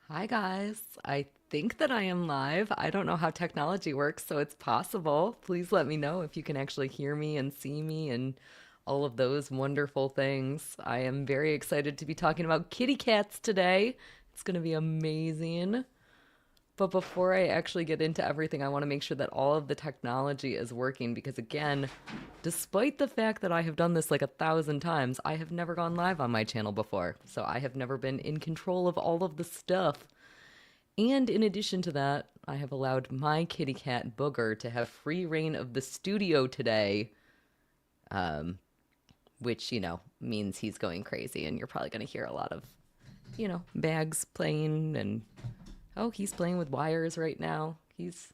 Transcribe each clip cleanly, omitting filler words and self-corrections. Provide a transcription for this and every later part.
Hi, guys. I think that I am live. I don't know how technology works, so it's possible. Please let me know if you can actually hear me and see me and all of those wonderful things. I am very excited to be talking about kitty cats today. It's going to be amazing. But before I actually get into everything, I want to make sure that all of the technology is working because, again, despite the fact that I have done this like 1,000 times, I have never gone live on my channel before. So I have never been in control of all of the stuff. And in addition to that, I have allowed my kitty cat Booger to have free reign of the studio today, um, which, means he's going crazy. And you're probably going to hear a lot of, bags playing and, oh, he's playing with wires right now. He's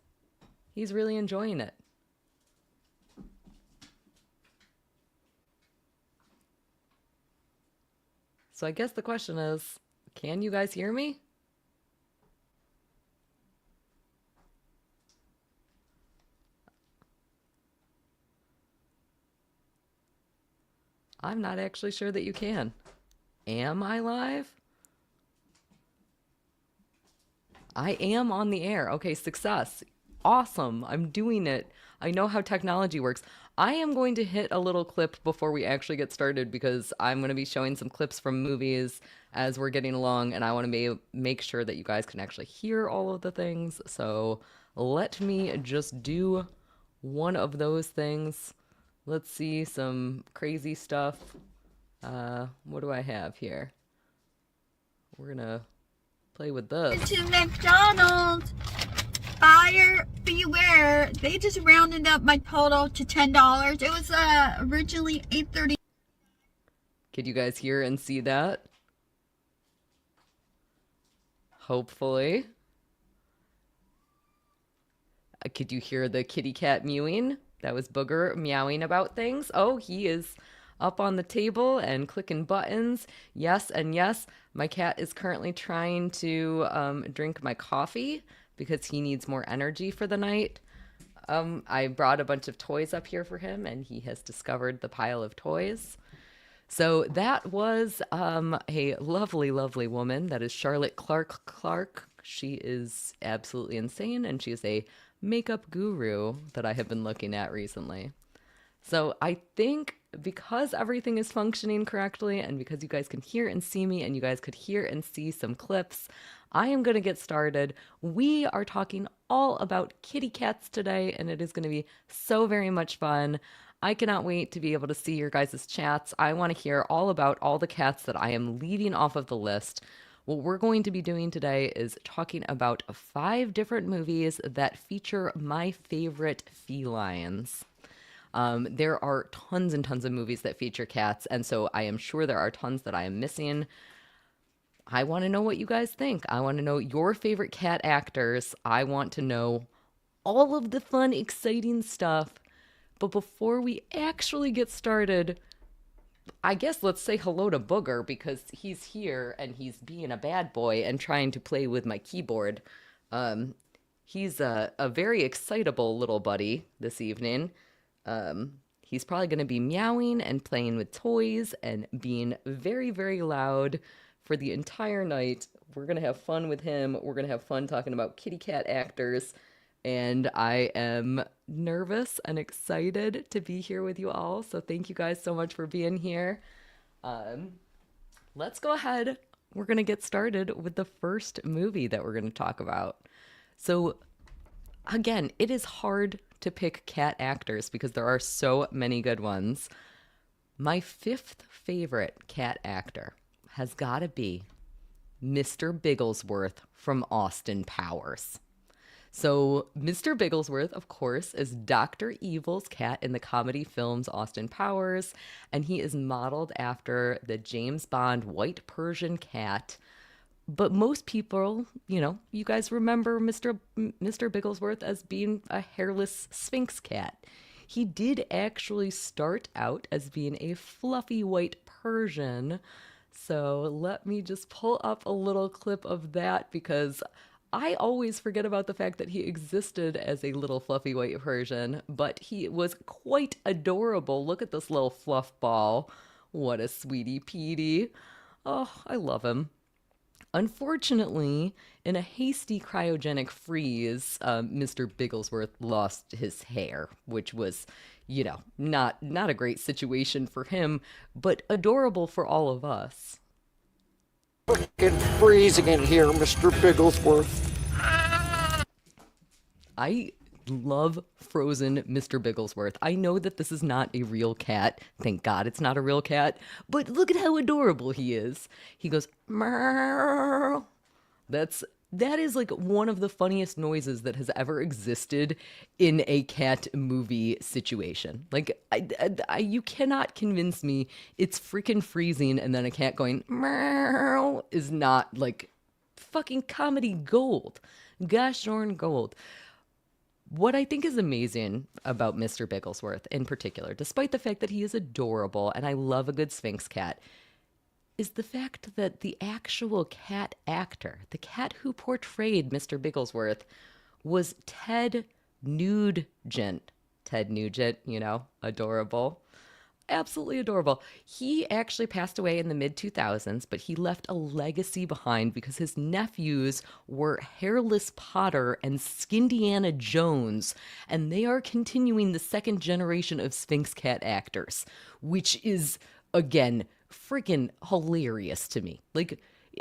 really enjoying it. So I guess the question is, can you guys hear me? I'm not actually sure that you can. Am I live? I am on the air. Okay, success. Awesome. I'm doing it. I know how technology works. I am going to hit a little clip before we actually get started because I'm going to be showing some clips from movies as we're getting along, and I want to make sure that you guys can actually hear all of the things. So let me just do one of those things. Let's see some crazy stuff. What do I have here? We're going to play with this. To McDonald's. Buyer beware. They just rounded up my total to $10. It was originally $8.30. Could you guys hear and see that? Hopefully. Could you hear the kitty cat mewing? That was Booger meowing about things. Oh, he is up on the table and clicking buttons. Yes, and yes, my cat is currently trying to drink my coffee because he needs more energy for the night. I brought a bunch of toys up here for him, and he has discovered the pile of toys. So that was a lovely, lovely woman. That is Charlotte Clark. She is absolutely insane, and she is a makeup guru that I have been looking at recently. So I think because everything is functioning correctly and because you guys can hear and see me and you guys could hear and see some clips, I am going to get started. We are talking all about kitty cats today, and it is going to be so very much fun. I cannot wait to be able to see your guys' chats. I want to hear all about all the cats that I am leading off of the list. What we're going to be doing today is talking about 5 different movies that feature my favorite felines. There are tons and tons of movies that feature cats, and so I am sure there are tons that I am missing. I want to know what you guys think. I want to know your favorite cat actors. I want to know all of the fun, exciting stuff. But before we actually get started, I guess let's say hello to Booger because he's here and he's being a bad boy and trying to play with my keyboard. Um, he's a very excitable little buddy this evening. He's probably going to be meowing and playing with toys and being very, very loud for the entire night. We're going to have fun with him. We're going to have fun talking about kitty cat actors. And I am nervous and excited to be here with you all. So thank you guys so much for being here. Um, let's go ahead. We're going to get started with the first movie that we're going to talk about. So, again, it is hard to pick cat actors because there are so many good ones. My 5th favorite cat actor has got to be Mr. Bigglesworth from Austin Powers. So, Mr. Bigglesworth, of course, is Dr. Evil's cat in the comedy films Austin Powers, and he is modeled after the James Bond white Persian cat. But most people, you guys remember Mr. Bigglesworth as being a hairless Sphinx cat. He did actually start out as being a fluffy white Persian. So let me just pull up a little clip of that because I always forget about the fact that he existed as a little fluffy white Persian, but he was quite adorable. Look at this little fluff ball. What a sweetie Petey. Oh, I love him. Unfortunately, in a hasty cryogenic freeze, Mr. Bigglesworth lost his hair, which was, not a great situation for him, but adorable for all of us. It's freezing in here, Mr. Bigglesworth. I love frozen Mr. Bigglesworth. I know that this is not a real cat. Thank God it's not a real cat. But look at how adorable he is. He goes, meow. That is like one of the funniest noises that has ever existed in a cat movie situation. Like, you cannot convince me it's freaking freezing and then a cat going meow is not like fucking comedy gold. Gosh darn gold. What I think is amazing about Mr. Bigglesworth in particular, despite the fact that he is adorable and I love a good Sphinx cat, is the fact that the actual cat actor, the cat who portrayed Mr. Bigglesworth, was Ted Nugent. Ted Nugent, adorable. Absolutely adorable. He actually passed away in the mid 2000s, but he left a legacy behind because his nephews were Hairless Potter and Skindiana Jones, and they are continuing the second generation of Sphinx cat actors, which is, again, freaking hilarious to me. Like,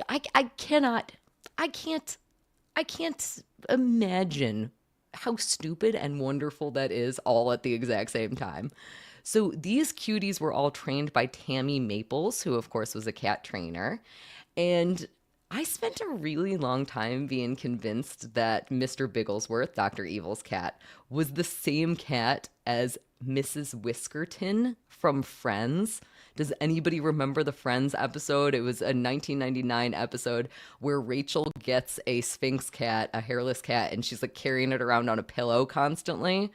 I can't imagine how stupid and wonderful that is all at the exact same time. So these cuties were all trained by Tammy Maples, who of course was a cat trainer. And I spent a really long time being convinced that Mr. Bigglesworth, Dr. Evil's cat, was the same cat as Mrs. Whiskerton from Friends. Does anybody remember the Friends episode? It was a 1999 episode where Rachel gets a Sphinx cat, a hairless cat, and she's like carrying it around on a pillow constantly.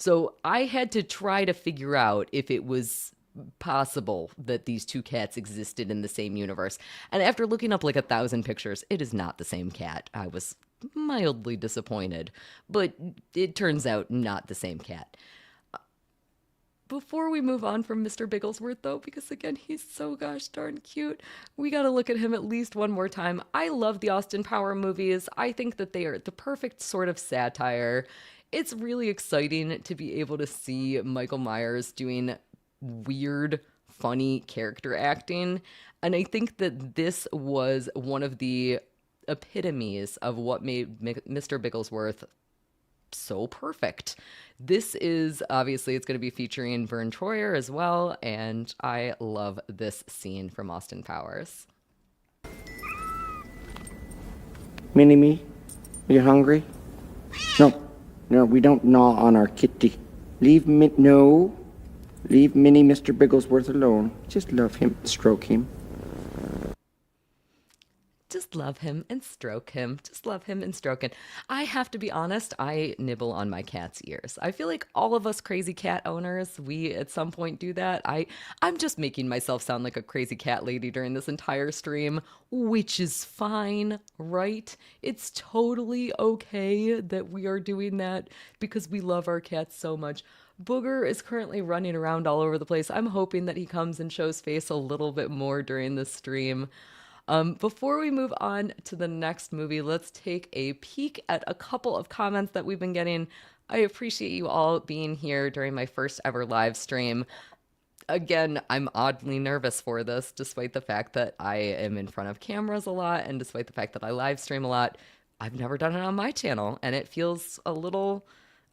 So I had to try to figure out if it was possible that these two cats existed in the same universe. And after looking up like 1,000 pictures, it is not the same cat. I was mildly disappointed, but it turns out not the same cat. Before we move on from Mr. Bigglesworth, though, because again, he's so gosh darn cute, we got to look at him at least one more time. I love the Austin Power movies. I think that they are the perfect sort of satire. It's really exciting to be able to see Michael Myers doing weird, funny character acting. And I think that this was one of the epitomes of what made Mr. Bigglesworth so perfect. This is obviously, it's going to be featuring Vern Troyer as well, and I love this scene from Austin Powers. Mini-Me, you hungry? No, we don't gnaw on our kitty. Leave Mini Mr. Bigglesworth alone. Just love him, stroke him. Just love him and stroke him. Just love him and stroke him. I have to be honest, I nibble on my cat's ears. I feel like all of us crazy cat owners, we at some point do that. I'm just making myself sound like a crazy cat lady during this entire stream, which is fine, right? It's totally okay that we are doing that because we love our cats so much. Booger is currently running around all over the place. I'm hoping that he comes and shows face a little bit more during this stream. Before we move on to the next movie, let's take a peek at a couple of comments that we've been getting. I appreciate you all being here during my first ever live stream. Again, I'm oddly nervous for this, despite the fact that I am in front of cameras a lot, and despite the fact that I live stream a lot. I've never done it on my channel, and it feels a little,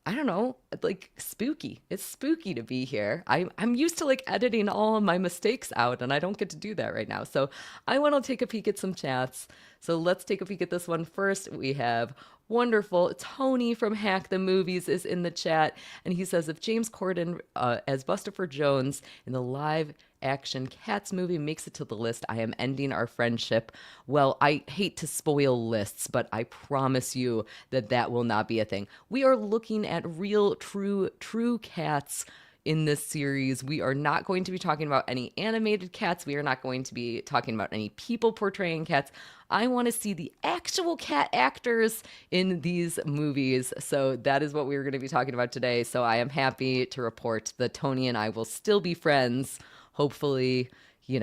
I don't know, like spooky. It's spooky to be here. I'm used to like editing all of my mistakes out, and I don't get to do that right now. So I want to take a peek at some chats. So let's take a peek at this one first. We have wonderful Tony from Hack the Movies is in the chat, and he says if James Corden as Bustopher Jones in the live action Cats movie makes it to the list, I am ending our friendship. Well, I hate to spoil lists, but I promise you that that will not be a thing. We are looking at real, true cats in this series. We are not going to be talking about any animated cats. We are not going to be talking about any people portraying cats. I want to see the actual cat actors in these movies. So that is what we're going to be talking about today. So I am happy to report that Tony and I will still be friends. Hopefully, he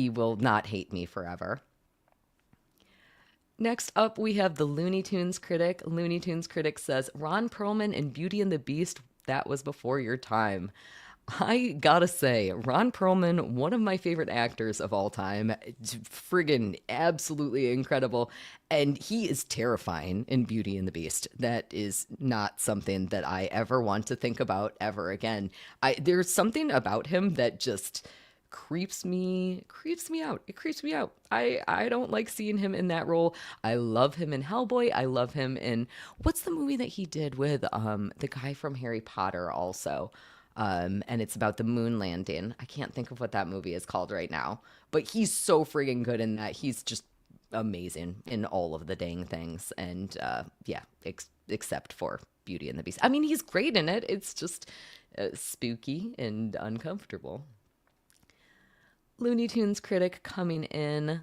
will not hate me forever. Next up, we have the Looney Tunes critic. Looney Tunes critic says, Ron Perlman in Beauty and the Beast, that was before your time. I gotta say, Ron Perlman, one of my favorite actors of all time, friggin' absolutely incredible. And he is terrifying in Beauty and the Beast. That is not something that I ever want to think about ever again. There's something about him that just creeps me out. It creeps me out. I don't like seeing him in that role. I love him in Hellboy. I love him in what's the movie that he did with the guy from Harry Potter also. And it's about the moon landing. I can't think of what that movie is called right now, but he's so friggin' good in that. He's just amazing in all of the dang things. And yeah, except for Beauty and the Beast. I mean, he's great in it. It's just spooky and uncomfortable. Looney Tunes critic coming in.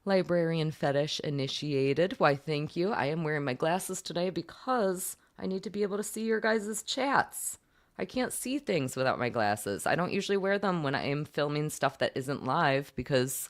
Librarian fetish initiated. Why, thank you. I am wearing my glasses today because I need to be able to see your guys' chats. I can't see things without my glasses. I don't usually wear them when I am filming stuff that isn't live because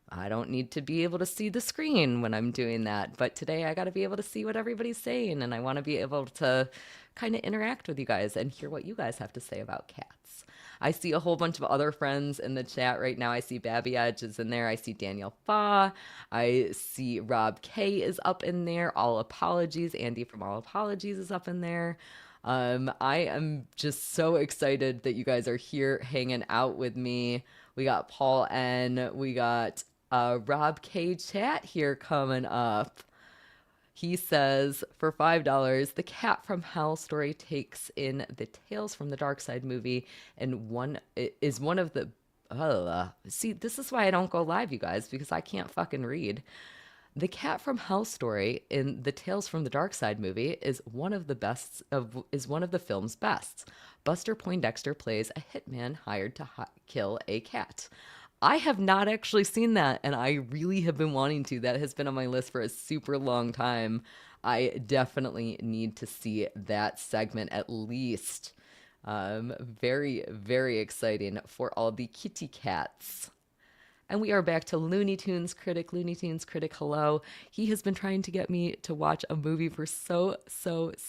I don't need to be able to see the screen when I'm doing that. But today I got to be able to see what everybody's saying, and I want to be able to kind of interact with you guys and hear what you guys have to say about cats. I see a whole bunch of other friends in the chat right now. I see Babby Edge is in there. I see Daniel Fa. I see Rob K is up in there. All Apologies. Andy from All Apologies is up in there. I am just so excited that you guys are here hanging out with me. We got Paul N. We got Rob K chat here coming up. He says, for $5, the Cat from Hell story takes in the Tales from the Dark Side movie and one of the... see, this is why I don't go live, you guys, because I can't fucking read. The Cat from Hell story in the Tales from the Dark Side movie is one of the film's bests. Buster Poindexter plays a hitman hired to kill a cat. I have not actually seen that, and I really have been wanting to. That has been on my list for a super long time. I definitely need to see that segment at least. Very, very exciting for all the kitty cats. And we are back to Looney Tunes critic. Looney Tunes critic, hello. He has been trying to get me to watch a movie for so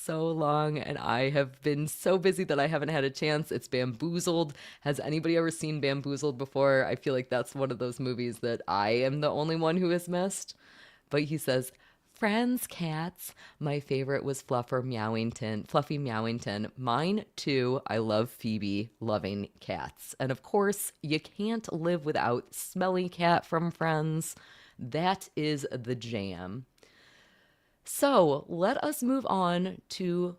long, and I have been so busy that I haven't had a chance. It's Bamboozled. Has anybody ever seen Bamboozled before? I feel like that's one of those movies that I am the only one who has missed. But he says, Friends cats. My favorite was Fluffy Meowington. Mine too. I love Phoebe loving cats. And of course, you can't live without Smelly Cat from Friends. That is the jam. So let us move on to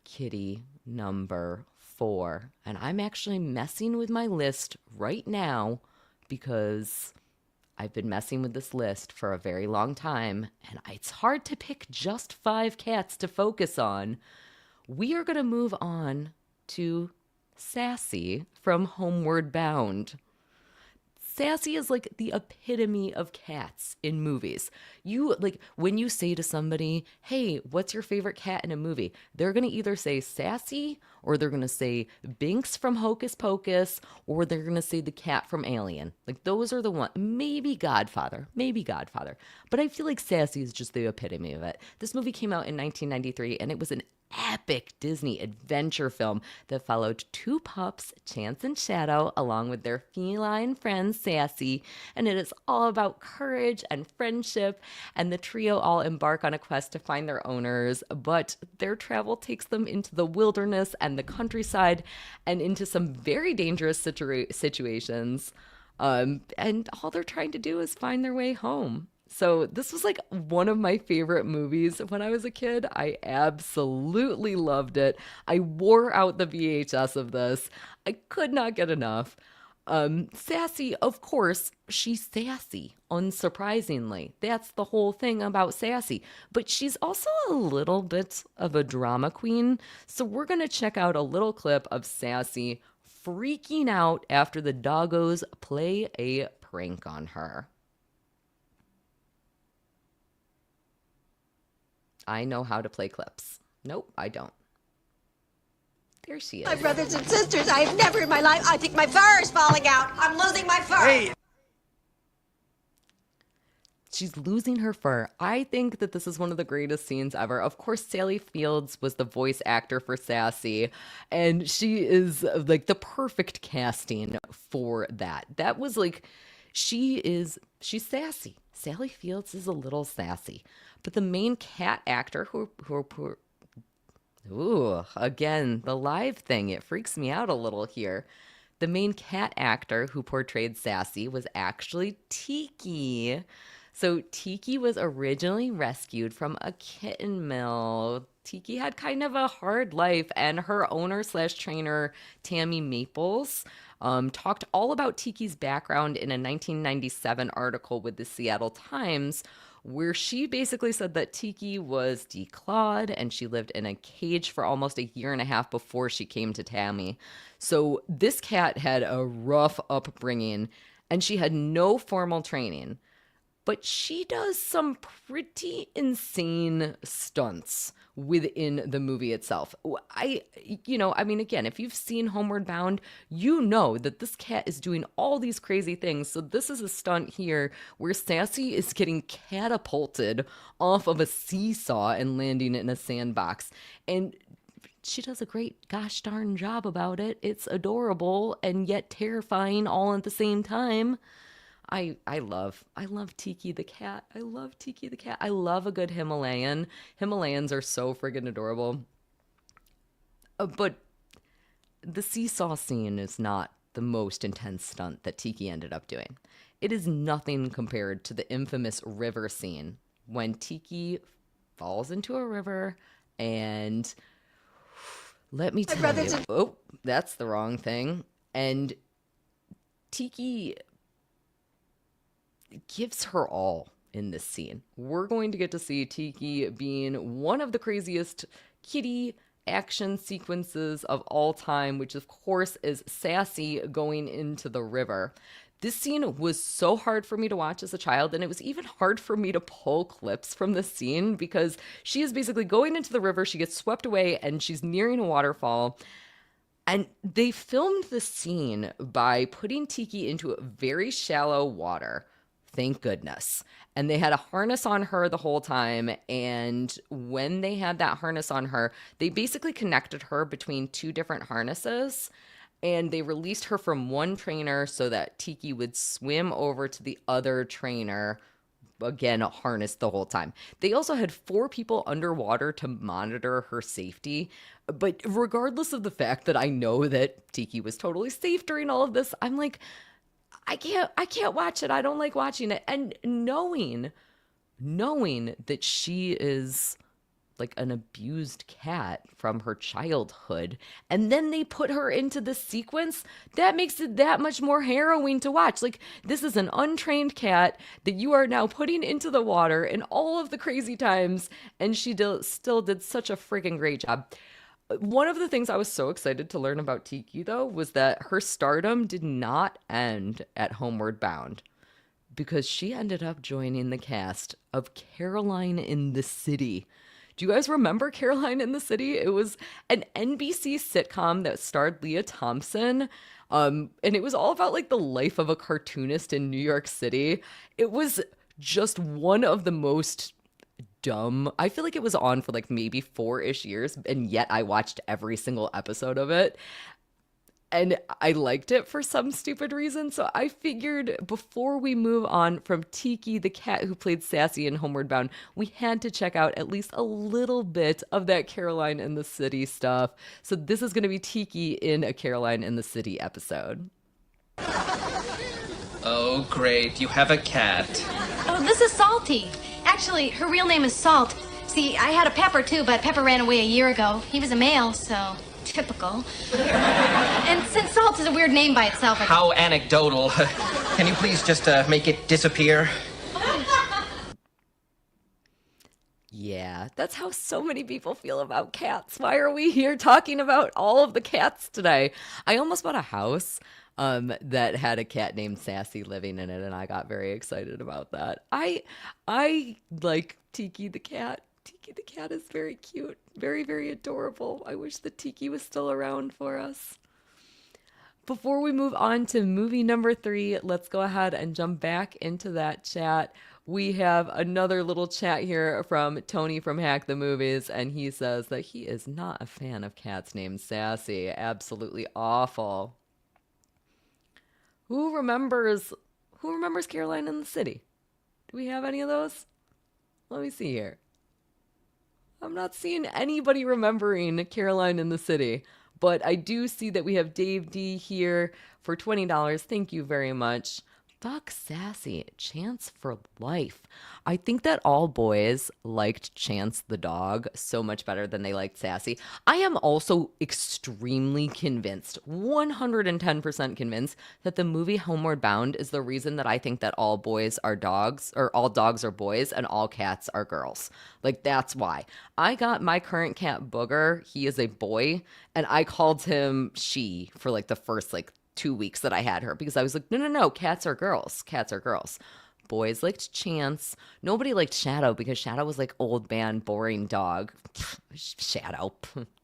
kitty number 4. And I'm actually messing with my list right now because I've been messing with this list for a very long time, and it's hard to pick just 5 cats to focus on. We are going to move on to Sassy from Homeward Bound. Sassy is like the epitome of cats in movies. You like when you say to somebody, hey, what's your favorite cat in a movie? They're going to either say Sassy, or they're going to say Binks from Hocus Pocus, or they're going to say the cat from Alien. Like those are the ones. Maybe Godfather. But I feel like Sassy is just the epitome of it. This movie came out in 1993, and it was an epic Disney adventure film that followed 2 pups, Chance and Shadow, along with their feline friend Sassy, and it is all about courage and friendship, and the trio all embark on a quest to find their owners, but their travel takes them into the wilderness and the countryside and into some very dangerous situations, and all they're trying to do is find their way home. So this was like one of my favorite movies when I was a kid. I absolutely loved it. I wore out the VHS of this. I could not get enough. Sassy, of course, she's sassy, unsurprisingly. That's the whole thing about Sassy. But she's also a little bit of a drama queen. So we're going to check out a little clip of Sassy freaking out after the doggos play a prank on her. I know how to play clips. Nope, I don't. There she is. My brothers and sisters, I have never in my life, I think my fur is falling out. I'm losing my fur. Hey. She's losing her fur. I think that this is one of the greatest scenes ever. Of course, Sally Fields was the voice actor for Sassy, and she is like the perfect casting for that. That was like, she's sassy. Sally Fields is a little sassy. But the main cat actor ooh, again, the live thing, it freaks me out a little here. The main cat actor who portrayed Sassy was actually Tiki. So Tiki was originally rescued from a kitten mill. Tiki had kind of a hard life, and her owner slash trainer, Tammy Maples, talked all about Tiki's background in a 1997 article with the Seattle Times, where she basically said that Tiki was declawed and she lived in a cage for almost a year and a half before she came to Tammy. So this cat had a rough upbringing and she had no formal training. But she does some pretty insane stunts within the movie itself. I mean, again, if you've seen Homeward Bound, you know that this cat is doing all these crazy things. So this is a stunt here where Sassy is getting catapulted off of a seesaw and landing in a sandbox. And she does a great gosh darn job about it. It's adorable and yet terrifying all at the same time. I love Tiki the cat. I love Tiki the cat. I love a good Himalayan. Himalayans are so friggin' adorable. But the seesaw scene is not the most intense stunt that Tiki ended up doing. It is nothing compared to the infamous river scene when Tiki falls into a river and let me tell you. Oh, that's the wrong thing. And Tiki gives her all in this scene. We're going to get to see Tiki being one of the craziest kitty action sequences of all time, which of course is Sassy going into the river. This scene was so hard for me to watch as a child, and it was even hard for me to pull clips from the scene because she is basically going into the river, she gets swept away, and she's nearing a waterfall. And they filmed the scene by putting Tiki into very shallow water. Thank goodness. And they had a harness on her the whole time. And when they had that harness on her, they basically connected her between two different harnesses. And they released her from one trainer so that Tiki would swim over to the other trainer, again, harnessed the whole time. They also had 4 people underwater to monitor her safety. But regardless of the fact that I know that Tiki was totally safe during all of this, I'm like, I can't watch it. I don't like watching it. And knowing that she is like an abused cat from her childhood, and then they put her into this sequence, that makes it that much more harrowing to watch. Like, this is an untrained cat that you are now putting into the water in all of the crazy times, and she still did such a freaking great job. One of the things I was so excited to learn about Tiki, though, was that her stardom did not end at Homeward Bound, because she ended up joining the cast of Caroline in the City. Do you guys remember Caroline in the City? It was an NBC sitcom that starred Leah Thompson, and it was all about like the life of a cartoonist in New York City. It was just one of the most dumb. I feel like it was on for like maybe 4-ish years, and yet I watched every single episode of it. And I liked it for some stupid reason. So I figured before we move on from Tiki, the cat who played Sassy in Homeward Bound, we had to check out at least a little bit of that Caroline in the City stuff. So this is going to be Tiki in a Caroline in the City episode. Oh, great. You have a cat. Oh, this is Salty. Actually, her real name is Salt. See, I had a Pepper too, but Pepper ran away a year ago. He was a male, so typical. And since Salt is a weird name by itself, How anecdotal. Can you please just make it disappear? Yeah, that's how so many people feel about cats. Why are we here talking about all of the cats today? I almost bought a house that had a cat named Sassy living in it, and I got very excited about that. I like Tiki the cat. Tiki the cat is very cute, very, very adorable. I wish that Tiki was still around for us. Before we move on to movie number 3, let's go ahead and jump back into that chat We have another little chat here from Tony from Hack the Movies, and he says that he is not a fan of cats named Sassy. Absolutely awful. Who remembers Caroline in the City? Do we have any of those? Let me see here. I'm not seeing anybody remembering Caroline in the City, but I do see that we have Dave D here for $20. Thank you very much. Fuck Sassy, Chance for life. I think that all boys liked Chance the dog so much better than they liked Sassy. I am also extremely convinced, 110% convinced, that the movie Homeward Bound is the reason that I think that all boys are dogs, or all dogs are boys, and all cats are girls. Like, that's why. I got my current cat, Booger. He is a boy, and I called him she for like the first 2 weeks that I had her, because I was like, no, cats are girls. Cats are girls. Boys liked Chance. Nobody liked Shadow, because Shadow was like old man, boring dog. Shadow.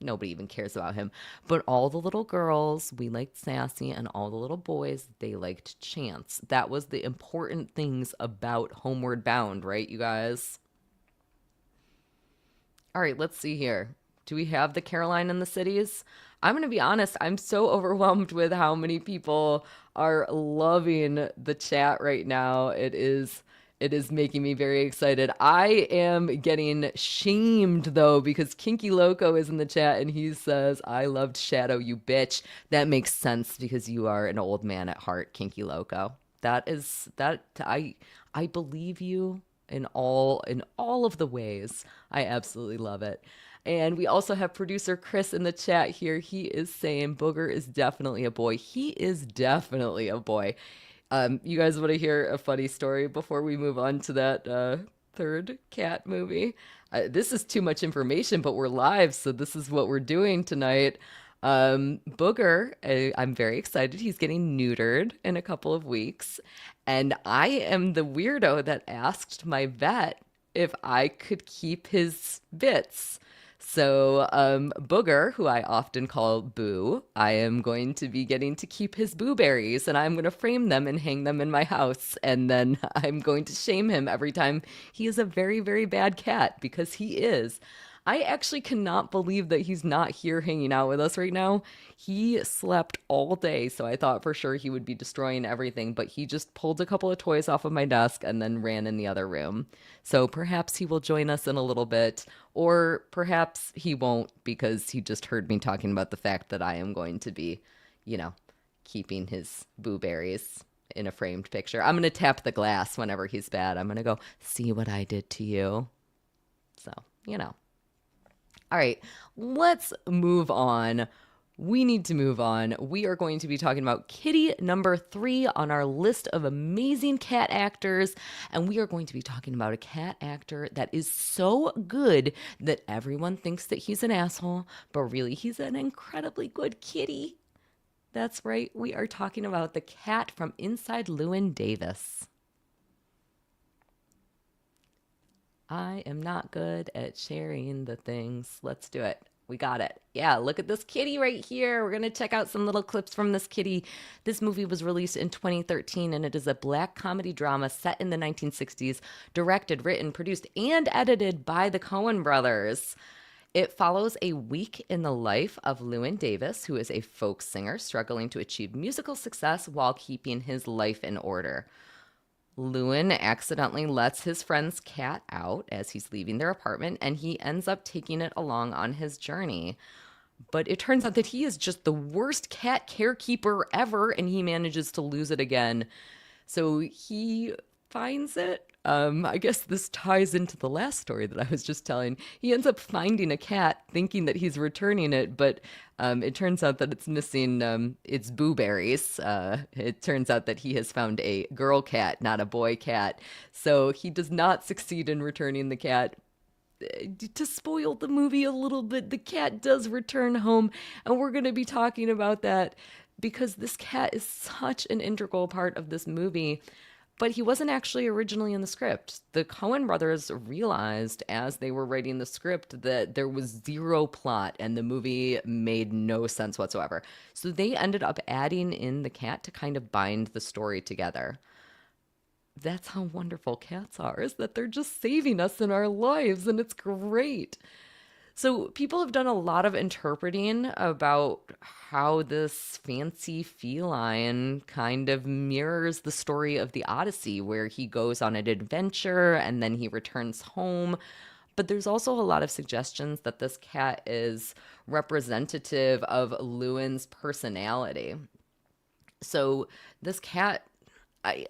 Nobody even cares about him. But all the little girls, we liked Sassy, and all the little boys, they liked Chance. That was the important things about Homeward Bound, right, you guys? All right, let's see here. Do we have the Caroline in the Cities? I'm going to be honest, I'm so overwhelmed with how many people are loving the chat right now. It is making me very excited. I am getting shamed though, because Kinky Loco is in the chat and he says, "I loved Shadow, you bitch." That makes sense because you are an old man at heart, Kinky Loco. I believe you in all of the ways. I absolutely love it. And we also have producer Chris in the chat here. He is saying Booger is definitely a boy. He is definitely a boy. You guys want to hear a funny story before we move on to that third cat movie? This is too much information, but we're live, so this is what we're doing tonight. Booger, I'm very excited. He's getting neutered in a couple of weeks. And I am the weirdo that asked my vet if I could keep his bits. So Booger, who I often call Boo, I am going to be getting to keep his boo berries, and I'm going to frame them and hang them in my house. And then I'm going to shame him every time he is a very, very bad cat, because he is. I actually cannot believe that he's not here hanging out with us right now. He slept all day, so I thought for sure he would be destroying everything, but he just pulled a couple of toys off of my desk and then ran in the other room. So perhaps he will join us in a little bit, or perhaps he won't, because he just heard me talking about the fact that I am going to be, keeping his boo berries in a framed picture. I'm going to tap the glass whenever he's bad. I'm going to go, "See what I did to you?" So, All right, let's move on. We need to move on. We are going to be talking about kitty number 3 on our list of amazing cat actors. And we are going to be talking about a cat actor that is so good that everyone thinks that he's an asshole, but really he's an incredibly good kitty. That's right. We are talking about the cat from Inside Llewyn Davis. I am not good at sharing the things. Let's do it. We got it. Yeah, look at this kitty right here. We're going to check out some little clips from this kitty. This movie was released in 2013, and it is a black comedy drama set in the 1960s, directed, written, produced, and edited by the Coen brothers. It follows a week in the life of Llewyn Davis, who is a folk singer struggling to achieve musical success while keeping his life in order. Llewyn accidentally lets his friend's cat out as he's leaving their apartment, and he ends up taking it along on his journey. But it turns out that he is just the worst cat carekeeper ever, and he manages to lose it again. So he finds it. I guess this ties into the last story that I was just telling. He ends up finding a cat, thinking that he's returning it, but it turns out that it's missing its boo berries. It turns out that he has found a girl cat, not a boy cat. So he does not succeed in returning the cat. To spoil the movie a little bit, the cat does return home, and we're going to be talking about that because this cat is such an integral part of this movie. But he wasn't actually originally in the script. The Coen brothers realized as they were writing the script that there was zero plot and the movie made no sense whatsoever. So they ended up adding in the cat to kind of bind the story together. that's how wonderful cats are, is that they're just saving us in our lives, and it's great. So people have done a lot of interpreting about how this fancy feline kind of mirrors the story of the Odyssey, where he goes on an adventure and then he returns home. But there's also a lot of suggestions that this cat is representative of Llewyn's personality. So this cat, I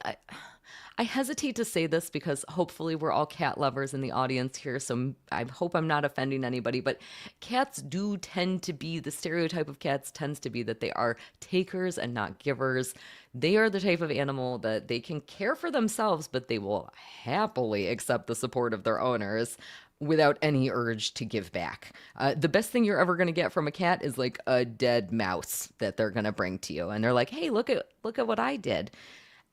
I hesitate to say this because hopefully we're all cat lovers in the audience here, so I hope I'm not offending anybody, but cats do tend to be, the stereotype of cats tends to be that they are takers and not givers. They are the type of animal that they can care for themselves, but they will happily accept the support of their owners without any urge to give back. The best thing you're ever going to get from a cat is like a dead mouse that they're going to bring to you. And they're like, hey, look at what I did.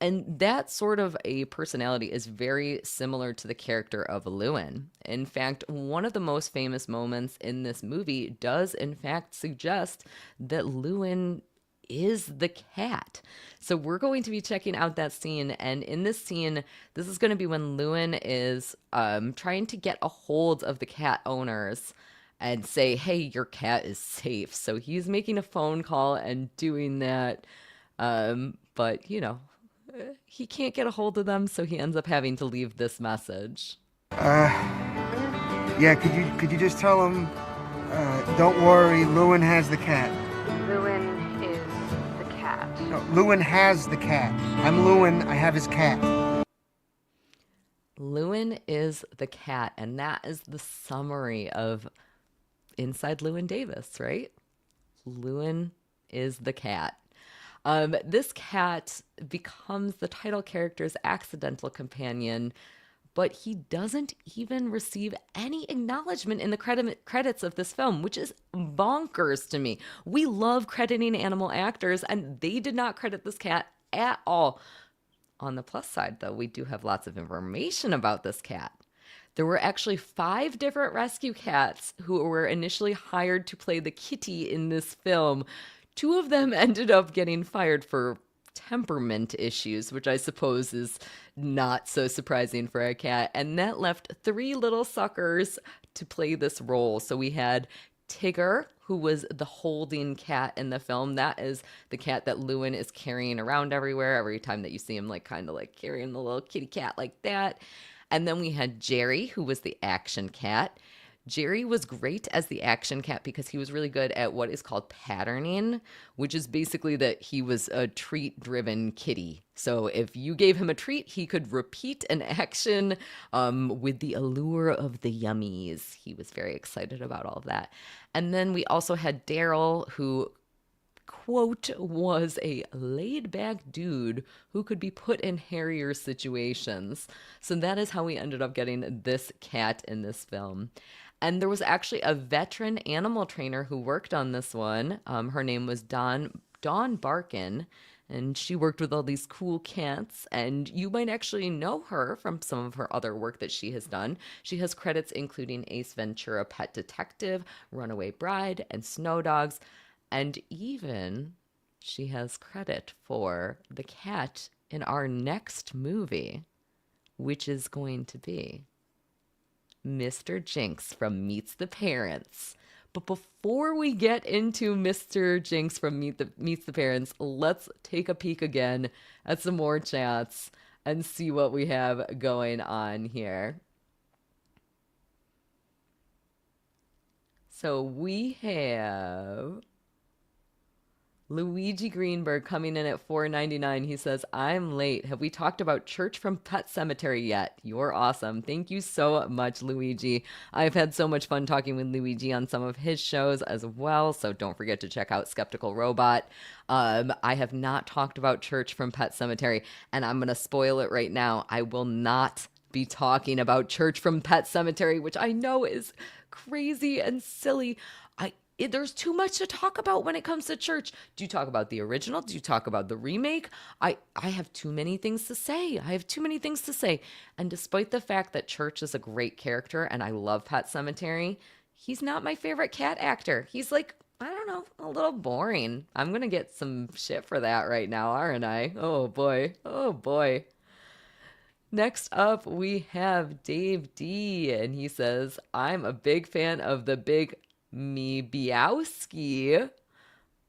And that sort of a personality is very similar to the character of Llewyn. In fact, one of the most famous moments in this movie does in fact suggest that Llewyn is the cat. So we're going to be checking out that scene. And in this scene, this is going to be when Llewyn is trying to get a hold of the cat owners and say, hey, your cat is safe. So he's making a phone call and doing that. But, you know, he can't get a hold of them, so he ends up having to leave this message. Yeah, could you just tell him, don't worry, Llewyn has the cat. Llewyn is the cat. No, Llewyn has the cat. I'm Llewyn, I have his cat. Llewyn is the cat, and that is the summary of Inside Llewyn Davis, right? Llewyn is the cat. This cat becomes the title character's accidental companion, but he doesn't even receive any acknowledgement in the credits of this film, which is bonkers to me. We love crediting animal actors, and they did not credit this cat at all. On the plus side, though, we do have lots of information about this cat. There were actually 5 different rescue cats who were initially hired to play the kitty in this film. 2 of them ended up getting fired for temperament issues, which I suppose is not so surprising for a cat. And that left 3 little suckers to play this role. So we had Tigger, who was the holding cat in the film. That is the cat that Llewyn is carrying around everywhere. Every time that you see him, like kind of like carrying the little kitty cat like that. And then we had Jerry, who was the action cat. Jerry was great as the action cat because he was really good at what is called patterning, which is basically that he was a treat-driven kitty. So if you gave him a treat, he could repeat an action with the allure of the yummies. He was very excited about all of that. And then we also had Daryl, who, quote, was a laid-back dude who could be put in hairier situations. So that is how we ended up getting this cat in this film. And there was actually a veteran animal trainer who worked on this one. Her name was Dawn Barkin, and she worked with all these cool cats. And you might actually know her from some of her other work that she has done. She has credits including Ace Ventura: Pet Detective, Runaway Bride, and Snow Dogs. And even she has credit for the cat in our next movie, which is going to be Mr. Jinx from Meets the Parents. But before we get into Mr. Jinx from Meets the Parents, let's take a peek again at some more chats and see what we have going on here. So we have Luigi Greenberg coming in at $4.99. He says, I'm late. Have we talked about Church from Pet Cemetery yet? You're awesome. Thank you so much, Luigi. I've had so much fun talking with Luigi on some of his shows as well, so don't forget to check out Skeptical Robot. I have not talked about Church from Pet Cemetery, and I'm going to spoil it right now. I will not be talking about Church from Pet Cemetery, which I know is crazy and silly. There's too much to talk about when it comes to Church. Do you talk about the original? Do you talk about the remake? I have too many things to say. And despite the fact that Church is a great character and I love Pet Cemetery, he's not my favorite cat actor. He's like, I don't know, a little boring. I'm going to get some shit for that right now, aren't I? Oh boy. Next up, we have Dave D, and he says, I'm a big fan of the Big Meowski.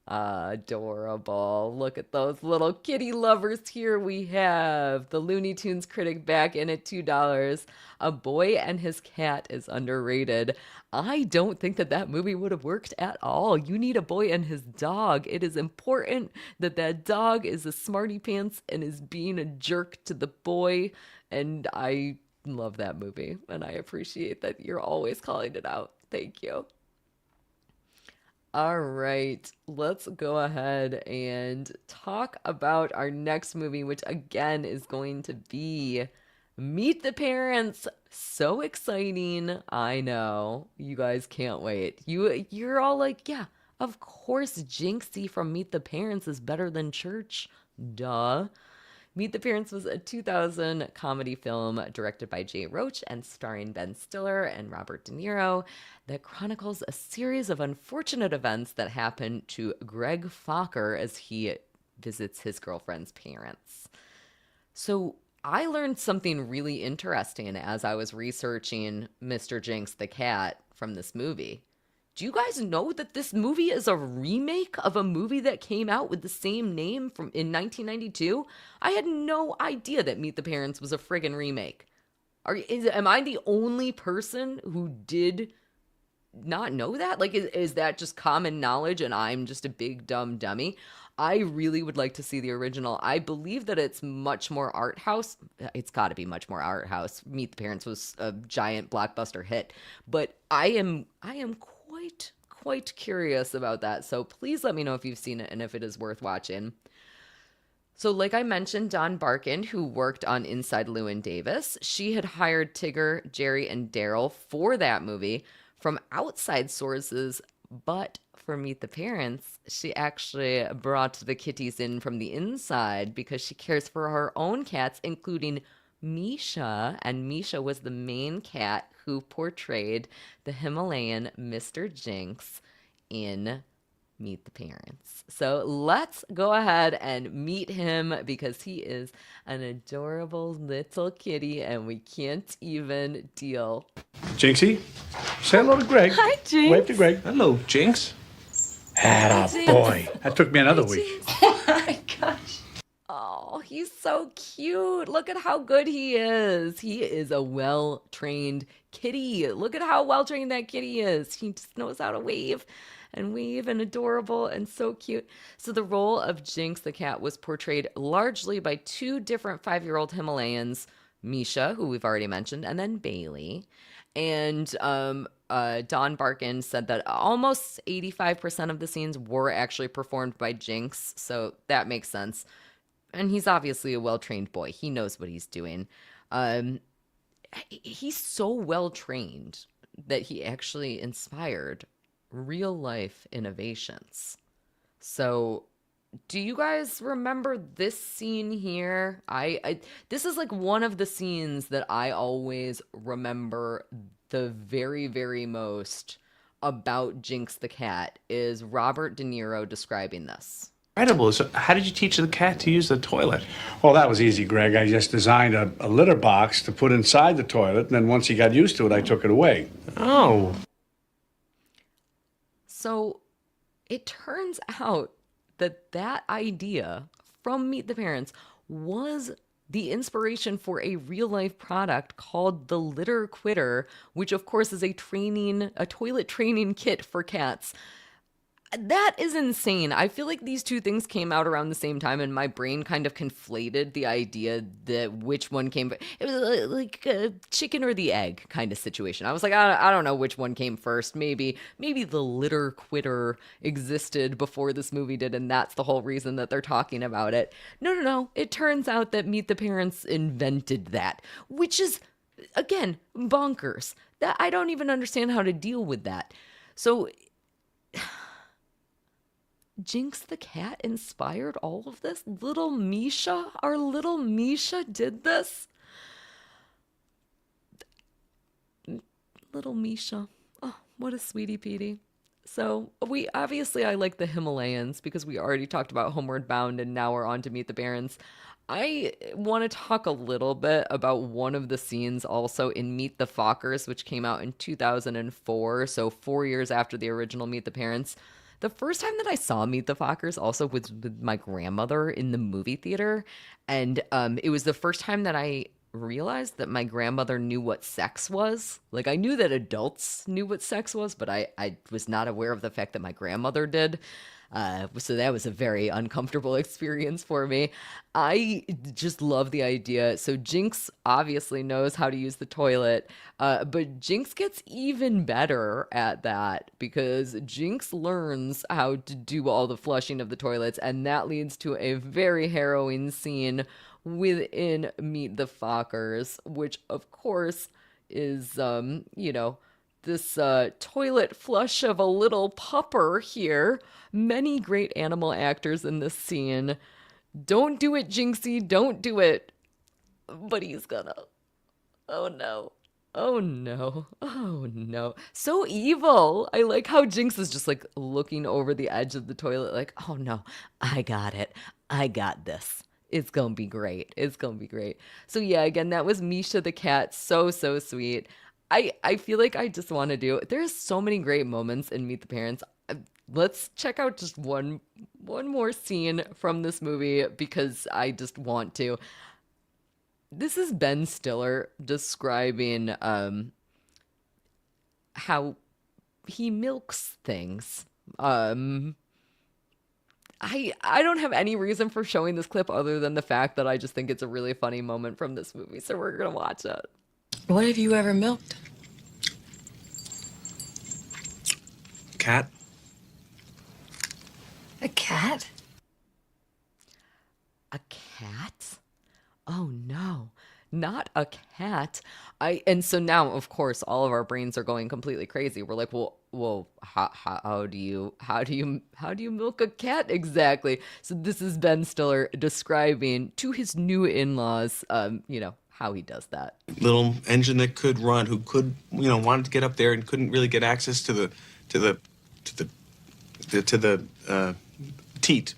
Adorable. Look at those little kitty lovers. Here we have the Looney Tunes critic back in at $2. A Boy and His Cat is underrated. I don't think that movie would have worked at all. You need a boy and his dog. It is important that dog is a smarty pants and is being a jerk to the boy. And I love that movie, and I appreciate that you're always calling it out. Thank you. All right, let's go ahead and talk about our next movie, which again is going to be Meet the Parents. So exciting. I know. You guys can't wait. You're all like, yeah, of course Jinxie from Meet the Parents is better than Church. Duh. Meet the Parents was a 2000 comedy film directed by Jay Roach and starring Ben Stiller and Robert De Niro that chronicles a series of unfortunate events that happen to Greg Fokker as he visits his girlfriend's parents. So I learned something really interesting as I was researching Mr. Jinx the cat from this movie. Do you guys know that this movie is a remake of a movie that came out with the same name in 1992? I had no idea that Meet the Parents was a friggin' remake. Am I the only person who did not know that? Like, is that just common knowledge and I'm just a big dumb dummy? I really would like to see the original. I believe that it's much more art house. It's got to be much more art house. Meet the Parents was a giant blockbuster hit, but I am quite curious about that. So please let me know if you've seen it and if it is worth watching. So like I mentioned, Dawn Barkin, who worked on Inside Llewyn Davis, she had hired Tigger, Jerry, and Daryl for that movie from outside sources, but for Meet the Parents, she actually brought the kitties in from the inside because she cares for her own cats, including Misha, and Misha was the main cat who portrayed the Himalayan Mr. Jinx in Meet the Parents. So let's go ahead and meet him because he is an adorable little kitty and we can't even deal. Jinxie, say hello to Greg. Hi, Jinx. Wave to Greg. Hello, Jinx. Boy. That took me another week. Oh my gosh. Oh, he's so cute. Look at how good he is. He is a well-trained kitty. Look at how well-trained that kitty is. He just knows how to wave and adorable and so cute. So the role of Jinx the cat was portrayed largely by two different 5-year-old Himalayans, Misha, who we've already mentioned, and then Bailey. And Dawn Barkin said that almost 85% of the scenes were actually performed by Jinx, so that makes sense. And he's obviously a well-trained boy. He knows what he's doing. He's so well-trained that he actually inspired real-life innovations. So do you guys remember this scene here? This is like one of the scenes that I always remember the very, very most about Jinx the cat is Robert De Niro describing this. Incredible. So how did you teach the cat to use the toilet? Well, that was easy, Greg. I just designed a litter box to put inside the toilet, and then once he got used to it, I took it away. Oh. So it turns out that idea from Meet the Parents was the inspiration for a real-life product called the Litter Quitter, which of course is a toilet training kit for cats. That is insane. I feel like these two things came out around the same time and my brain kind of conflated the idea that which one came. It was like a chicken or the egg kind of situation. I was like, I don't know which one came first. Maybe the Litter Quitter existed before this movie did and that's the whole reason that they're talking about it. No. It turns out that Meet the Parents invented that, which is, again, bonkers. That I don't even understand how to deal with that. So Jinx the cat inspired all of this? Our little Misha did this? Little Misha. Oh, what a sweetie Petey. So I like the Himalayas because we already talked about Homeward Bound and now we're on to Meet the Parents. I want to talk a little bit about one of the scenes also in Meet the Fockers, which came out in 2004, so 4 years after the original Meet the Parents. The first time that I saw Meet the Fockers also was with my grandmother in the movie theater, and it was the first time that I realized that my grandmother knew what sex was. Like, I knew that adults knew what sex was, but I was not aware of the fact that my grandmother did. So that was a very uncomfortable experience for me. I just love the idea. So Jinx obviously knows how to use the toilet, but Jinx gets even better at that because Jinx learns how to do all the flushing of the toilets, and that leads to a very harrowing scene within Meet the Fockers, which of course is, this toilet flush of a little pupper here. Many great animal actors in this scene. Don't do it, Jinxie, don't do it. But he's gonna. Oh no. Oh no. Oh no. So evil. I like how Jinx is just like looking over the edge of the toilet like, oh no, I got it. I got this. It's gonna be great. It's gonna be great. So yeah, again, that was Misha the cat. So sweet. I feel like I just want to do. There's so many great moments in Meet the Parents. Let's check out just one more scene from this movie because I just want to. This is Ben Stiller describing how he milks things. I don't have any reason for showing this clip other than the fact that I just think it's a really funny moment from this movie, so we're gonna watch it. What have you ever milked? Cat? A cat? A cat? Oh no, not a cat. And so now, of course, all of our brains are going completely crazy. We're like, well, how do you milk a cat exactly? So this is Ben Stiller describing to his new in-laws, how he does that. Little engine that could run, who could, wanted to get up there and couldn't really get access to the teat.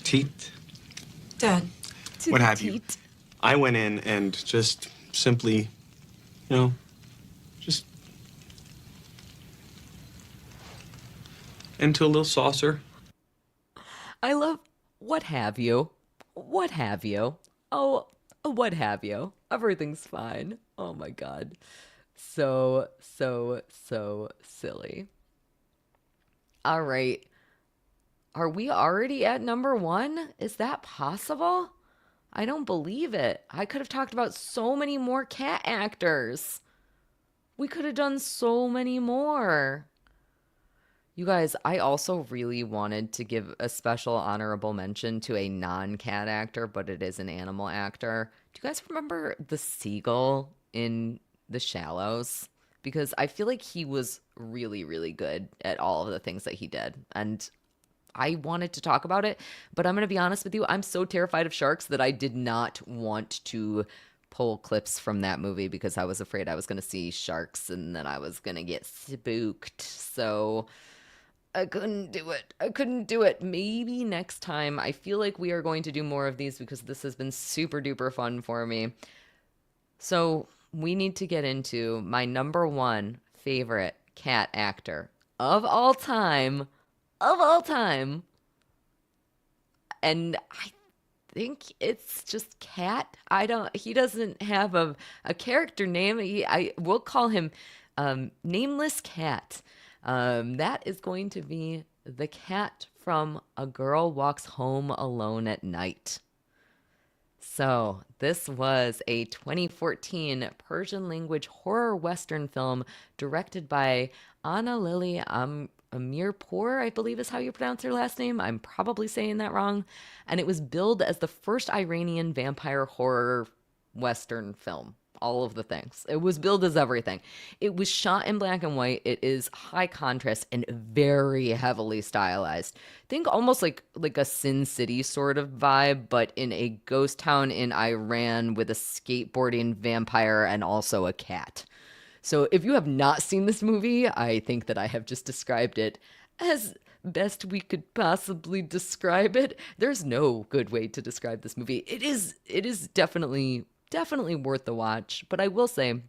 Teat? Dad. What have you. I went in and just simply, just into a little saucer. I love, what have you? What have you? Oh, what have you? Everything's fine. Oh my God. So silly. All right. Are we already at number 1? Is that possible? I don't believe it. I could have talked about so many more cat actors. We could have done so many more. You guys, I also really wanted to give a special honorable mention to a non-cat actor, but it is an animal actor. Do you guys remember the seagull in The Shallows? Because I feel like he was really, really good at all of the things that he did. And I wanted to talk about it, but I'm going to be honest with you. I'm so terrified of sharks that I did not want to pull clips from that movie because I was afraid I was going to see sharks and then I was going to get spooked. So I couldn't do it. Maybe next time. I feel like we are going to do more of these because this has been super duper fun for me. So we need to get into my number 1 favorite cat actor of all time. And I think it's just Cat. He doesn't have a character name. We'll call him Nameless Cat. That is going to be the cat from A Girl Walks Home Alone at Night. So this was a 2014 Persian language horror Western film directed by Anna Lily Amirpour, I believe is how you pronounce her last name. I'm probably saying that wrong. And it was billed as the first Iranian vampire horror Western film. All of the things. It was billed as everything. It was shot in black and white. It is high contrast and very heavily stylized. Think almost like a Sin City sort of vibe, but in a ghost town in Iran with a skateboarding vampire and also a cat. So if you have not seen this movie, I think that I have just described it as best we could possibly describe it. There's no good way to describe this movie. It is definitely worth the watch, but I will say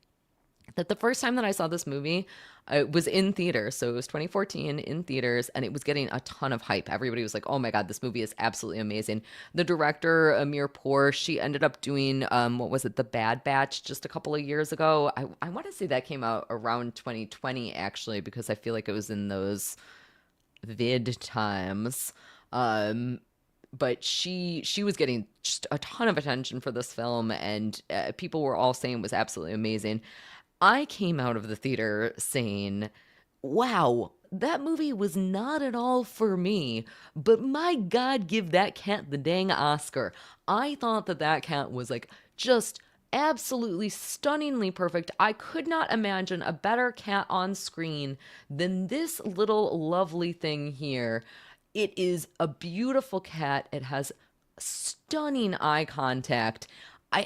that the first time that I saw this movie, it was in theaters. So it was 2014 in theaters, and it was getting a ton of hype. Everybody was like, oh my God, this movie is absolutely amazing. The director, Amir Pour, she ended up doing, what was it, The Bad Batch just a couple of years ago. I want to say that came out around 2020, actually, because I feel like it was in those vid times. But she was getting just a ton of attention for this film, and people were all saying it was absolutely amazing. I came out of the theater saying, wow, that movie was not at all for me, but my God, give that cat the dang Oscar. I thought that cat was like just absolutely stunningly perfect. I could not imagine a better cat on screen than this little lovely thing here. It is a beautiful cat. It has stunning eye contact.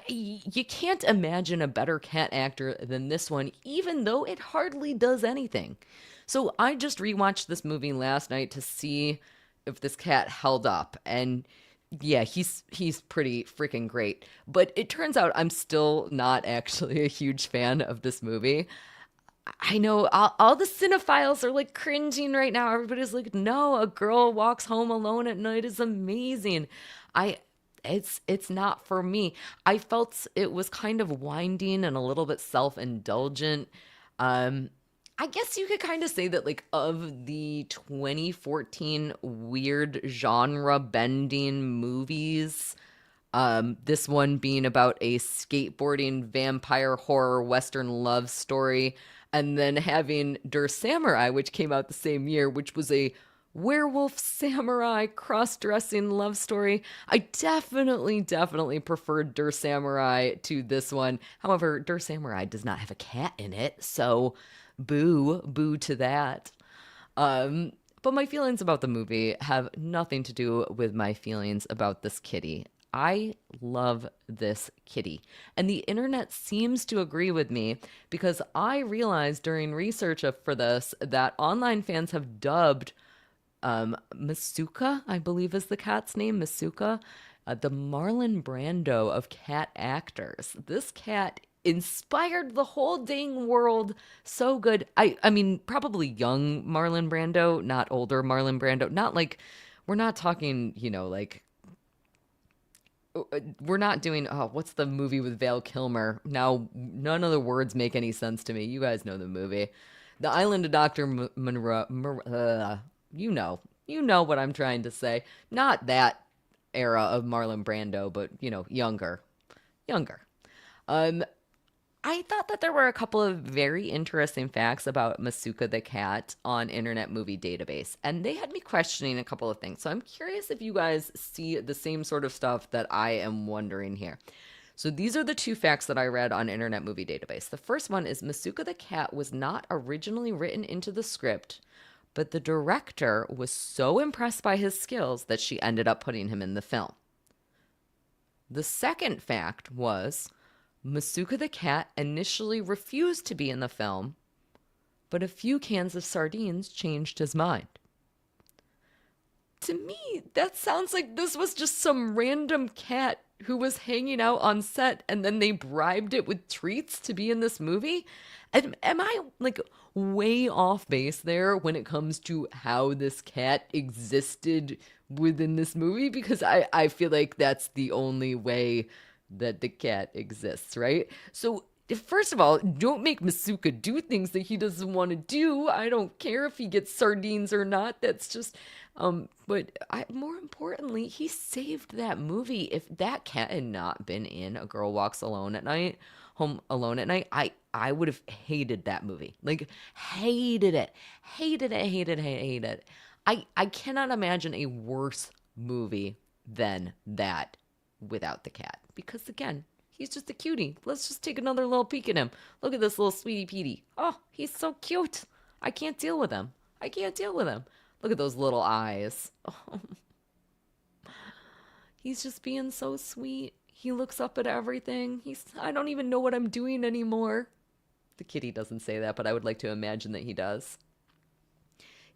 You can't imagine a better cat actor than this one, even though it hardly does anything. So I just rewatched this movie last night to see if this cat held up, and yeah, he's pretty freaking great. But it turns out I'm still not actually a huge fan of this movie. I know all the cinephiles are like cringing right now. Everybody's like, no, A Girl Walks Home Alone at Night is amazing. It's not for me. I felt it was kind of winding and a little bit self-indulgent. I guess you could kind of say that, like, of the 2014 weird genre bending movies, this one being about a skateboarding vampire horror Western love story, and then having Der Samurai, which came out the same year, which was a werewolf samurai cross-dressing love story. I definitely preferred Der Samurai to this one. However, Der Samurai does not have a cat in it, so boo to that. But my feelings about the movie have nothing to do with my feelings about this kitty. I love this kitty, and the internet seems to agree with me, because I realized during research for this that online fans have dubbed Masuka, I believe is the cat's name, Masuka, the Marlon Brando of cat actors. This cat inspired the whole dang world so good. I mean, probably young Marlon Brando, not older Marlon Brando. Not like, we're not talking, like, we're not doing, what's the movie with Val Kilmer? Now, none of the words make any sense to me. You guys know the movie. The Island of Dr. Monroe. You know what I'm trying to say. Not that era of Marlon Brando, but, younger. I thought that there were a couple of very interesting facts about Masuka the cat on Internet Movie Database, and they had me questioning a couple of things. So I'm curious if you guys see the same sort of stuff that I am wondering here. So these are the two facts that I read on Internet Movie Database. The first one is Masuka the cat was not originally written into the script, but the director was so impressed by his skills that she ended up putting him in the film. The second fact was Masuka the cat initially refused to be in the film, but a few cans of sardines changed his mind. To me, that sounds like this was just some random cat who was hanging out on set, and then they bribed it with treats to be in this movie. Am I like way off base there when it comes to how this cat existed within this movie? Because I feel like that's the only way that the cat exists, right? So first of all, don't make Masuka do things that he doesn't want to do. I don't care if he gets sardines or not. More importantly, he saved that movie. If that cat had not been in A Girl Walks Home Alone at Night, I would have hated that movie. Like, hated it. I cannot imagine a worse movie than that without the cat. Because again, he's just a cutie. Let's just take another little peek at him. Look at this little sweetie Petey. Oh, he's so cute. I can't deal with him. Look at those little eyes. Oh. He's just being so sweet. He looks up at everything. I don't even know what I'm doing anymore. The kitty doesn't say that, but I would like to imagine that he does.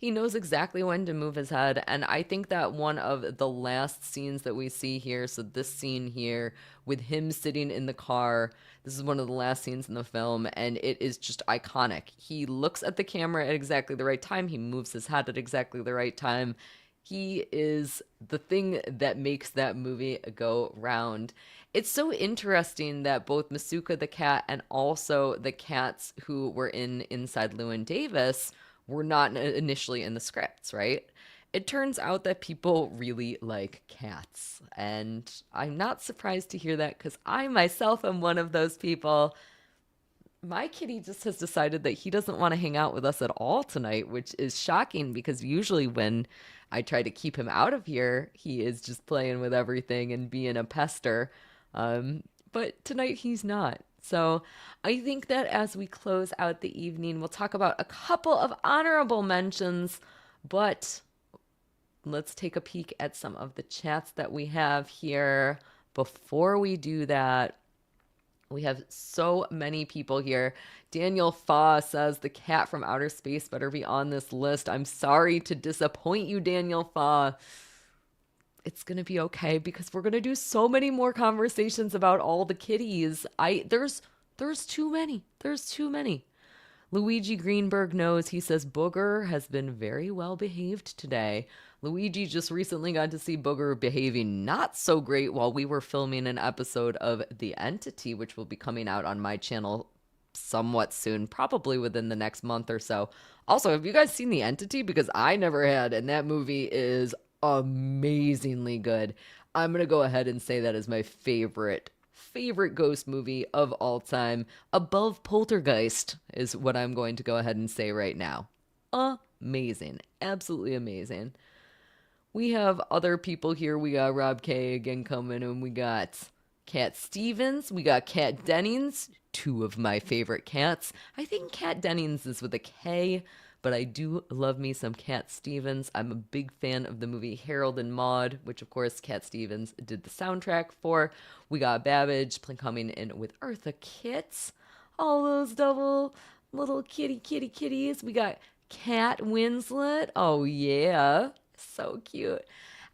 He knows exactly when to move his head, and I think that one of the last scenes that we see here, so this scene here with him sitting in the car, this is one of the last scenes in the film, and it is just iconic. He looks at the camera at exactly the right time, he moves his head at exactly the right time. He is the thing that makes that movie go round. It's so interesting that both Masuka the cat and also the cats who were in Inside Llewyn Davis were not initially in the scripts, right? It turns out that people really like cats, and I'm not surprised to hear that because I myself am one of those people. My kitty just has decided that he doesn't want to hang out with us at all tonight, which is shocking because usually when I try to keep him out of here, he is just playing with everything and being a pester. But tonight he's not. So I think that as we close out the evening, we'll talk about a couple of honorable mentions, but let's take a peek at some of the chats that we have here. Before we do that, we have so many people here. Daniel Fa says the cat from outer space better be on this list. I'm sorry to disappoint you, Daniel Fa. It's going to be okay because we're going to do so many more conversations about all the kitties. There's too many. There's too many. Luigi Greenberg knows. He says Booger has been very well behaved today. Luigi just recently got to see Booger behaving not so great while we were filming an episode of The Entity, which will be coming out on my channel somewhat soon, probably within the next month or so. Also, have you guys seen The Entity? Because I never had, and that movie is amazingly good. I'm going to go ahead and say that is my favorite ghost movie of all time. Above Poltergeist is what I'm going to go ahead and say right now. Amazing. Absolutely amazing. We have other people here. We got Rob K again coming, and we got Cat Stevens. We got Cat Dennings, two of my favorite cats. I think Cat Dennings is with a K, but I do love me some Cat Stevens. I'm a big fan of the movie Harold and Maude, which of course Cat Stevens did the soundtrack for. We got Babbage coming in with Eartha Kitt. All those double little kitties. We got Cat Winslet. Oh yeah, so cute.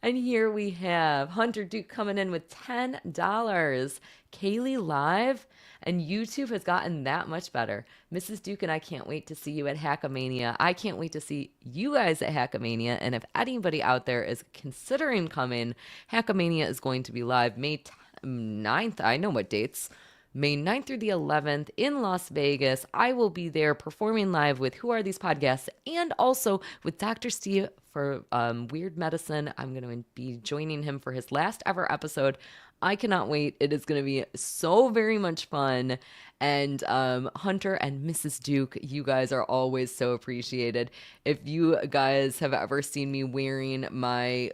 And here we have Hunter Duke coming in with $10. Kaylee Live. And YouTube has gotten that much better. Mrs. Duke and I can't wait to see you at Hackamania. I can't wait to see you guys at Hackamania. And if anybody out there is considering coming, Hackamania is going to be live May 9th. I know what dates. May 9th through the 11th in Las Vegas. I will be there performing live with Who Are These Podcasts and also with Dr. Steve for Weird Medicine. I'm going to be joining him for his last ever episode. I cannot wait. It is going to be so very much fun. And Hunter and Mrs. Duke, you guys are always so appreciated. If you guys have ever seen me wearing my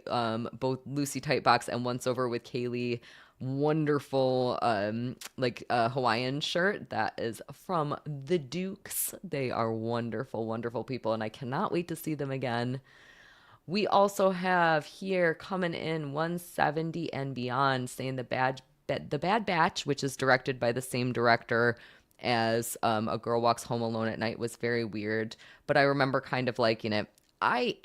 both Lucy Tightbox and Once Over with Kaylee wonderful Hawaiian shirt, that is from the Dukes. They are wonderful, wonderful people, and I cannot wait to see them again. We also have here coming in 170 and Beyond saying the Bad Batch, which is directed by the same director as A Girl Walks Home Alone at Night, was very weird, but I remember kind of liking it. I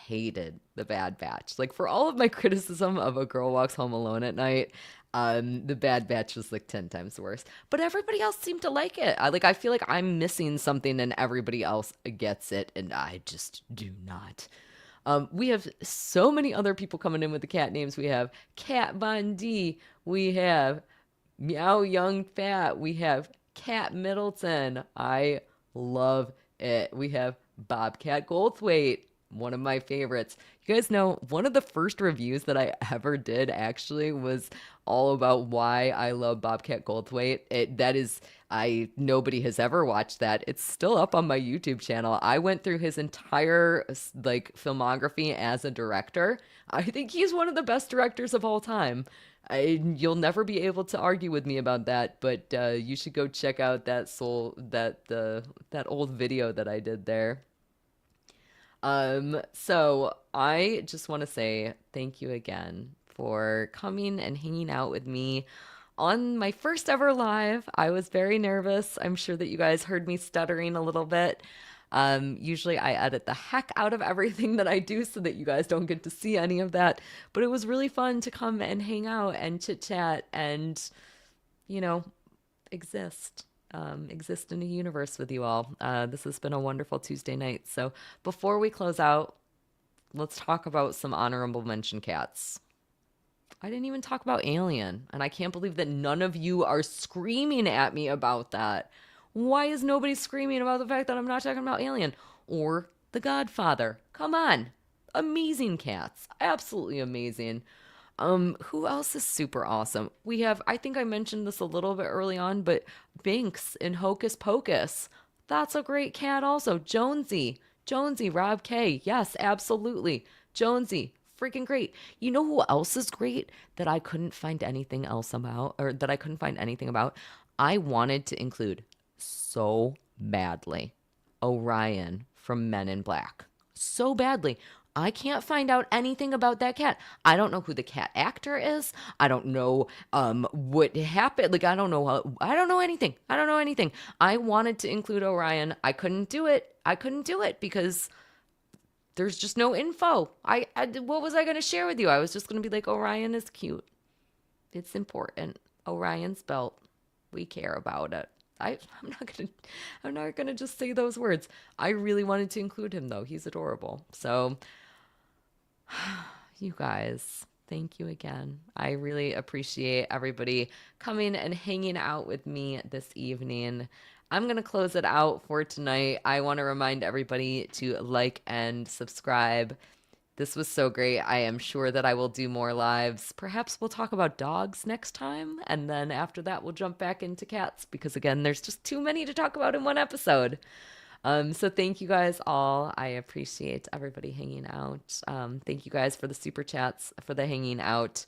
hated The Bad Batch. Like, for all of my criticism of A Girl Walks Home Alone at Night, The Bad Batch was like 10 times worse, but everybody else seemed to like it. I feel like I'm missing something and everybody else gets it, and I just do not. We have so many other people coming in with the cat names. We have Cat Von D. We have Meow Young Fat. We have Cat Middleton. I love it. We have Bobcat Goldthwait, one of my favorites. You guys know one of the first reviews that I ever did actually was all about why I love Bobcat Goldthwait. Nobody has ever watched that. It's still up on my YouTube channel. I went through his entire filmography as a director. I think he's one of the best directors of all time. You'll never be able to argue with me about that, but you should go check out that old video that I did there. So I just want to say thank you again for coming and hanging out with me on my first ever live. I was very nervous. I'm sure that you guys heard me stuttering a little bit. Usually I edit the heck out of everything that I do so that you guys don't get to see any of that. But it was really fun to come and hang out and chit chat and, you know, exist in a universe with you all. This has been a wonderful Tuesday night. So before we close out, let's talk about some honorable mention cats. I didn't even talk about Alien, and I can't believe that none of you are screaming at me about that. Why is nobody screaming about the fact that I'm not talking about Alien or The Godfather? Come on. Amazing cats. Absolutely amazing. Who else is super awesome? We have, I think I mentioned this a little bit early on, but Binks in Hocus Pocus. That's a great cat also. Jonesy, Rob K. Yes, absolutely. Jonesy, freaking great. You know who else is great that I couldn't find anything else about, or that I couldn't find anything about? I wanted to include so badly Orion from Men in Black. So badly. I can't find out anything about that cat. I don't know who the cat actor is. I don't know what happened. Like, I don't know anything. I wanted to include Orion. I couldn't do it because there's just no info. What was I going to share with you? I was just going to be like, Orion is cute. It's important. Orion's belt. We care about it. I'm not gonna just say those words. I really wanted to include him though. He's adorable. So you guys, thank you again. I really appreciate everybody coming and hanging out with me this evening. I'm going to close it out for tonight. I want to remind everybody to like and subscribe. This was so great. I am sure that I will do more lives. Perhaps we'll talk about dogs next time. And then after that, we'll jump back into cats because, again, there's just too many to talk about in one episode. So thank you guys all. I appreciate everybody hanging out. Thank you guys for the super chats, for the hanging out.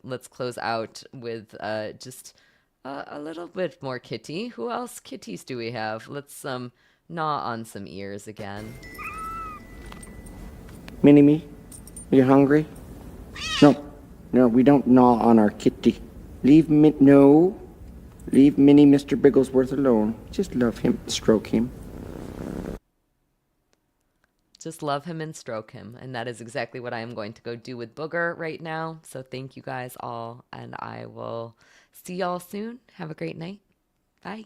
Let's close out with just a little bit more kitty. Who else kitties do we have? Let's gnaw on some ears again. Mini-me, are you hungry? No, we don't gnaw on our kitty. Leave Minnie Mr. Bigglesworth alone. Just love him, stroke him. Just love him and stroke him. And that is exactly what I am going to go do with Booger right now. So thank you guys all, and I will see y'all soon. Have a great night. Bye.